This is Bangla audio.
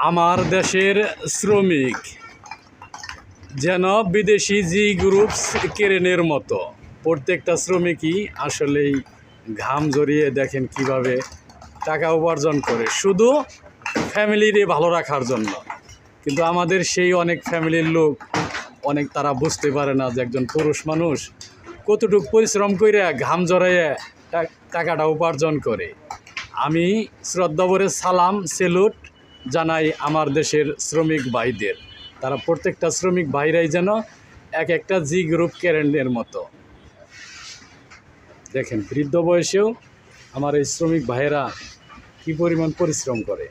আমার দেশের শ্রমিক যেন বিদেশি জি গ্রুপ কেরেনের মতো। প্রত্যেকটা শ্রমিকই আসলেই ঘাম ঝরিয়ে দেখেন কিভাবে টাকা উপার্জন করে শুধু ফ্যামিলিরে ভালো রাখার জন্য। কিন্তু আমাদের সেই অনেক ফ্যামিলির লোক তারা বুঝতে পারে না যে একজন পুরুষ মানুষ কতটুকু পরিশ্রম করে ঘাম ঝরাইয়ে টাকাটা উপার্জন করে। আমি শ্রদ্ধাভরে সালাম সেলুট জানাই আমার দেশের শ্রমিক ভাইদের। তারা প্রত্যেকটা শ্রমিক ভাইরাই যেন এক একটা জি গ্রুপ কেরেনের মতো। দেখেন বৃদ্ধ বয়সেও আমার এই শ্রমিক ভাইয়েরা কী পরিমাণ পরিশ্রম করে।